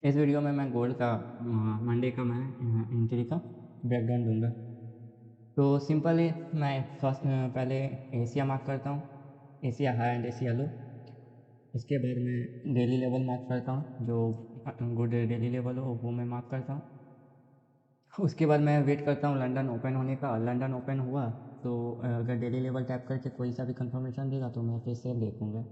इस वीडियो में मैं गोल्ड का मंडे का मैं एंट्री का ब्रेकडाउन दूंगा। तो सिंपल है, मैं फर्स्ट पहले एशिया मार्क करता हूँ, एशिया हाई एंड एशिया लो। उसके बाद मैं डेली लेवल मार्क करता हूँ, जो गुड डेली लेवल हो वो मैं मार्क करता हूँ। उसके बाद मैं वेट करता हूँ लंदन ओपन होने का। लंदन ओपन हुआ तो अगर डेली लेवल टैप करके कोई सा भी कंफर्मेशन देगा तो मैं फिर सेल देखूँगा।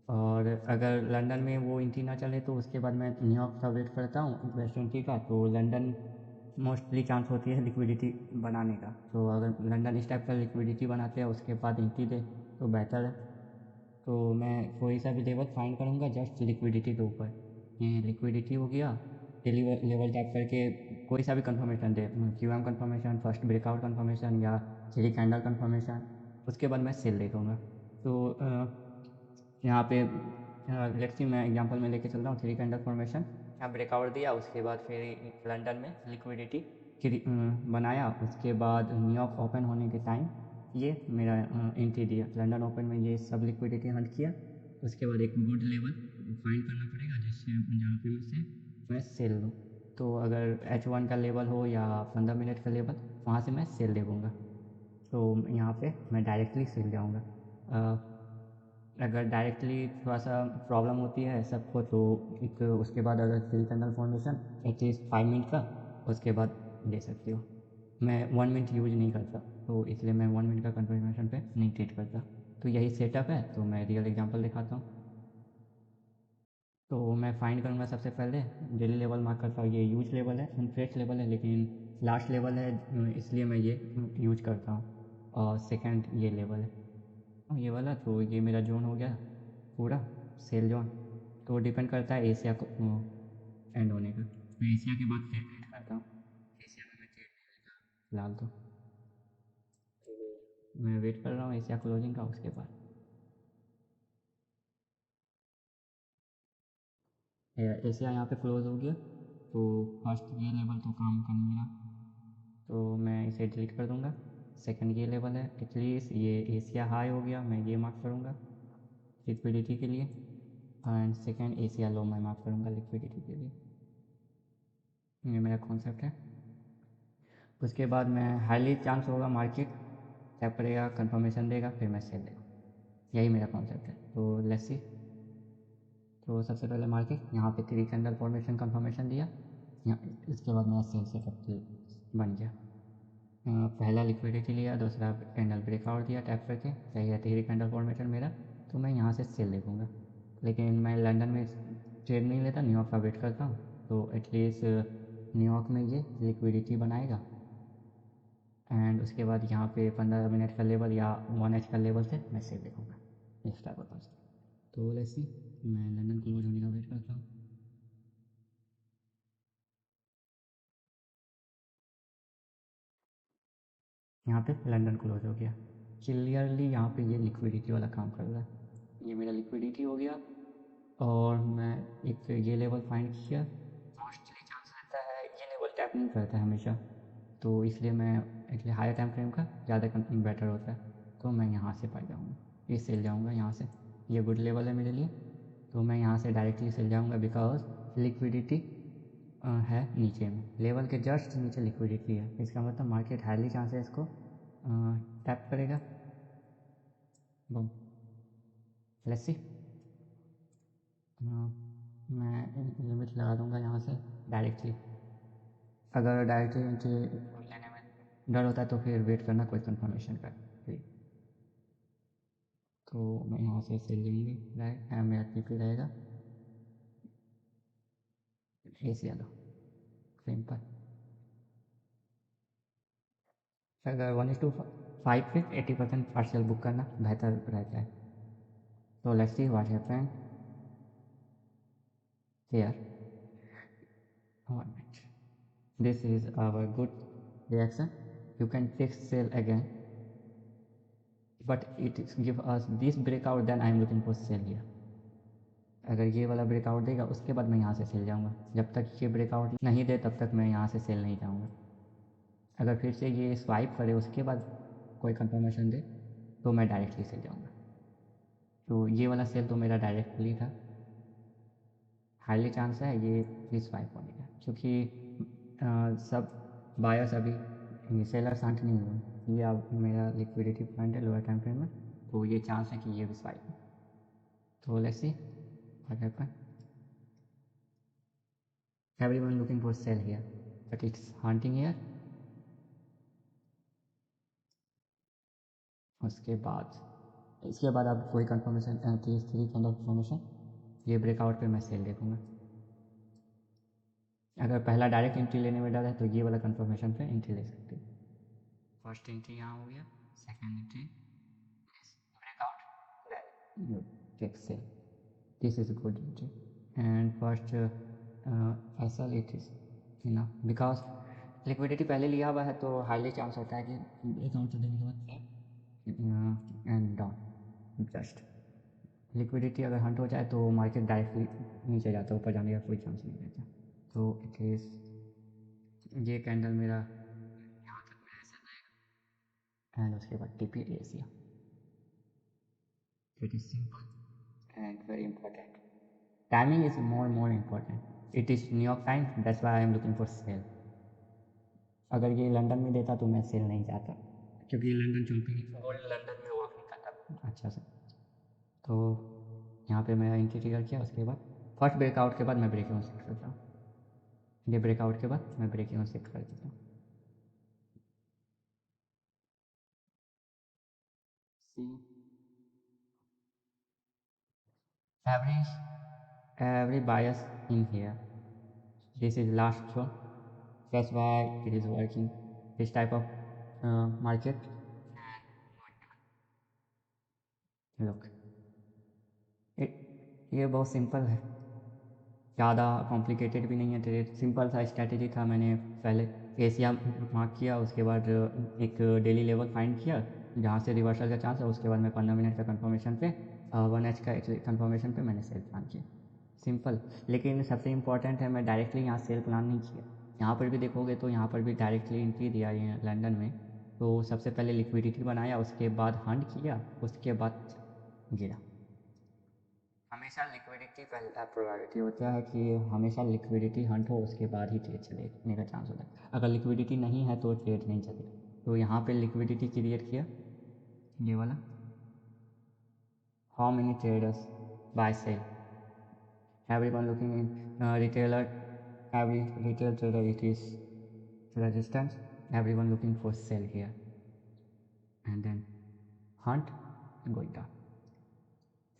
और अगर लंदन में वो एंट्री ना चले तो उसके बाद मैं न्यूयॉर्क का वेट करता हूँ वेस्ट एंट्री का। तो लंदन मोस्टली चांस होती है लिक्विडिटी बनाने का। तो अगर लंदन इस टाइप का लिक्विडिटी बनाते हैं उसके बाद एंट्री दे तो बेहतर है। तो मैं कोई सा भी लेवल फाइंड करूँगा जस्ट लिक्विडिटी के ऊपर। ये लिक्विडिटी हो गया, डेली लेवल टैप करके कोई सा भी कंफर्मेशन दे, Q M confirmation, first breakout confirmation या थ्री कैंडल कंफर्मेशन, उसके बाद मैं सेल देखूँगा। तो यहाँ पे लेट्स सी मैं एग्जांपल में लेके चल रहा हूँ थ्री कैंडल फॉर्मेशन। यहाँ ब्रेकआउट दिया, उसके बाद फिर लंदन में लिक्विडिटी बनाया। उसके बाद न्यूयॉर्क ओपन होने के टाइम ये मेरा एंट्री दिया। लंदन ओपन में ये सब लिक्विडिटी हंट किया। उसके बाद एक गुड लेवल फाइंड करना पड़ेगा जिससे जहाँ पे मैं सेल लूँ। तो अगर H1 का लेवल हो या 15 मिनट का लेवल, वहाँ से मैं सेल देखूँगा। तो यहाँ पे मैं डायरेक्टली सेल जाऊँगा। अगर डायरेक्टली थोड़ा सा प्रॉब्लम होती है सबको तो एक उसके बाद अगर three candle formation at least 5 minute का, उसके बाद ले सकते हो। मैं 1 मिनट यूज नहीं करता तो इसलिए मैं 1 मिनट का कंफर्मेशन पे नहीं ट्रीट करता। तो यही सेटअप है। तो मैं रियल एग्जांपल दिखाता हूँ। तो मैं फाइंड करूँगा सबसे पहले डेली लेवल मार्क करता हूँ। ये यूज लेवल है, फ्रेश लेवल है, लेकिन लास्ट लेवल है इसलिए मैं ये यूज करता हूँ। और सेकंड ये लेवल है, ये वाला। तो ये मेरा जोन हो गया पूरा सेल जोन। तो डिपेंड करता है एशिया को एंड होने का। मैं एशिया के बाद फिर वेट करता हूँ। एशिया में मैं ट्रेड नहीं लेता फिलहाल तो मैं वेट कर रहा हूँ एशिया क्लोजिंग का। उसके बाद एशिया यहाँ पे क्लोज हो गया। तो फर्स्ट ये लेवल तो काम कर नहीं रहा तो मैं इसे डिलीट कर दूंगा। सेकंड ये लेवल है, एटलीस्ट ये एशिया हाई हो गया, मैं ये मार्क करूँगा लिक्विडिटी के लिए। एंड सेकंड एशिया लो मैं मार्क करूँगा लिक्विडिटी के लिए। ये मेरा कॉन्सेप्ट है। उसके बाद मैं हाईली चांस होगा मार्केट टैप करेगा, कंफर्मेशन देगा, फिर मैं सेल देगा। यही मेरा कॉन्सेप्ट है। तो लेट्स सी। तो सबसे पहले मार्केट यहाँ पे थ्री कैंडल फॉर्मेशन कंफर्मेशन दिया, यहाँ इसके बाद मेरा सेल सेटअप बन गया। पहला लिक्विडिटी लिया, दूसरा कैंडल ब्रेकआउट दिया टैप करके, सही है थ्री कैंडल फॉर्मेशन मेरा। तो मैं यहाँ से सेल देखूँगा। लेकिन मैं लंदन में ट्रेड नहीं लेता, न्यूयॉर्क का वेट करता हूँ। तो एटलीस्ट न्यूयॉर्क में ये लिक्विडिटी बनाएगा एंड उसके बाद यहाँ पे 15 मिनट का लेवल या 1H का लेवल से मैं सेल देखूँगा। इस टाइप का। तो लेट्स सी, मैं लंदन क्लोज होने का वेट करता हूँ। यहाँ पे लंदन क्लोज हो गया। क्लियरली यहाँ पे ये लिक्विडिटी वाला काम कर रहा है। ये मेरा लिक्विडिटी हो गया और मैं एक ये लेवल फाइंड किया। मोस्टली चांस रहता है ये लेवल टैप नहीं करता है हमेशा, तो इसलिए मैं एक्चुअली हायर टाइम फ्रेम का ज़्यादा बेटर होता है। तो मैं यहाँ से पाई जाऊँगा, ये सेल जाऊँगा यहाँ से। ये गुड लेवल है मेरे लिए। तो मैं यहाँ से डायरेक्टली सेल जाऊँगा बिकॉज लिक्विडिटी है नीचे में, लेवल के जस्ट नीचे लिक्विडिटी है। इसका मतलब मार्केट हाईली चांस है इसको टैप करेगा। बम, लेट्स सी। मैं लिमिट लगा दूंगा यहाँ से डायरेक्टली। अगर डायरेक्टली एंट्री लेने में डर होता है तो फिर वेट करना कोई कंफर्मेशन का फिर। तो मैं यहाँ से सेल लूँगी डायरेक्ट, मेरा टीपी रहेगा एशिया लो, सिंपल। अगर 1:5 पे 80% पार्शियल बुक करना बेहतर रहता है। तो let's see what happen here. 1 minute. This is our good reaction. You can take sell again, but it give us this breakout, then I am looking for sell here. अगर ये वाला breakout देगा उसके बाद मैं यहाँ से सेल जाऊँगा। जब तक ये ब्रेकआउट नहीं दे तब तक मैं यहाँ से सेल नहीं जाऊँगा। अगर फिर से ये स्वाइप करे उसके बाद कोई कंफर्मेशन दे तो मैं डायरेक्टली सेल जाऊँगा। तो ये वाला सेल तो मेरा डायरेक्टली था। हाईली चांस है ये भी स्वाइप होने का, क्योंकि सब बायर्स अभी सेलर्स हंट नहीं हुए। ये अब मेरा लिक्विडिटी पॉइंट है लोअर टाइम फ्रेम में, तो ये चांस है कि ये भी स्वाइप हो। तो let's see what happen. Everyone looking for sale here, but it's hunting here. उसके बाद इसके बाद अब कोई कंफर्मेशन केस 3 कंफर्मेशन, ये ब्रेकआउट पे मैं सेल देखूंगा। अगर पहला डायरेक्ट एंट्री लेने में डर है तो ये वाला कंफर्मेशन पे एंट्री ले सकते हो। फर्स्ट एंट्री यहाँ हो गया, second entry breakout, then you take sell. This is a good entry. And first SL it is enough because liquidity पहले लिया हुआ है, तो हाईली चांस होता है कि ब्रेकआउट देने के बाद एंड डाउन। जस्ट लिक्विडिटी अगर हंट हो जाए तो मार्केट डायरेक्टली नीचे जाता है, ऊपर जाने का कोई चांस नहीं रहता। तो इट इज़ ये कैंडल मेरा यहाँ तक मेरा ऐसा रहेगा, एंड उसके बाद TP Asia. It is simple and very important. Timing is more important. It is New York time, that's why I am looking for sell. अगर ये लंदन में देता तो मैं सेल नहीं चाहता, क्योंकि लंदन चौंकी गोल्ड लंदन में वर्क नहीं करता अच्छा से। तो यहाँ पे मैं एंट्री ट्रिगर किया, उसके बाद फर्स्ट ब्रेकआउट के बाद मैं ब्रेक इवन सेट करता हूँ। ये ब्रेकआउट के बाद मैं ब्रेक इवन सेट कर देता हूँ। See, every every bias in here. This is last one. That's why it is working. This type of market. Look, it ये बहुत सिंपल है, ज़्यादा कॉम्प्लिकेटेड भी नहीं है ट्रेड, सिंपल सा स्ट्रैटेजी था। मैंने पहले एशिया मार्क किया, उसके बाद एक डेली लेवल फाइंड किया जहाँ से रिवर्सल का चांस है, उसके बाद मैं 15 मिनट का कंफर्मेशन पे 1H का कंफर्मेशन पे मैंने सेल प्लान किया। सिंपल। लेकिन सबसे इम्पोर्टेंट है, मैं डायरेक्टली यहाँ सेल प्लान नहीं किया। यहाँ पर भी देखोगे तो यहाँ पर भी डायरेक्टली एंट्री दिया ये लंदन में, तो सबसे पहले लिक्विडिटी बनाया, उसके बाद हंट किया, उसके बाद गिरा। हमेशा लिक्विडिटी पहला प्रायोरिटी होता है कि हमेशा लिक्विडिटी हंट हो, उसके बाद ही ट्रेड चलेने का चांस होता है। अगर लिक्विडिटी नहीं है तो ट्रेड नहीं चलेगा। तो यहाँ पे लिक्विडिटी क्रिएट किया, ये वाला। How many traders buy sell, everyone looking in retailer, every retail trader it is resistance, everyone looking for sell here, and then hunt and going down.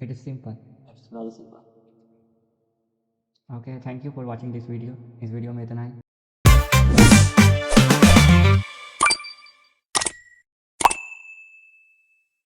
It is simple, it's very simple. Okay, thank you for watching this video। इस video में इतना ही।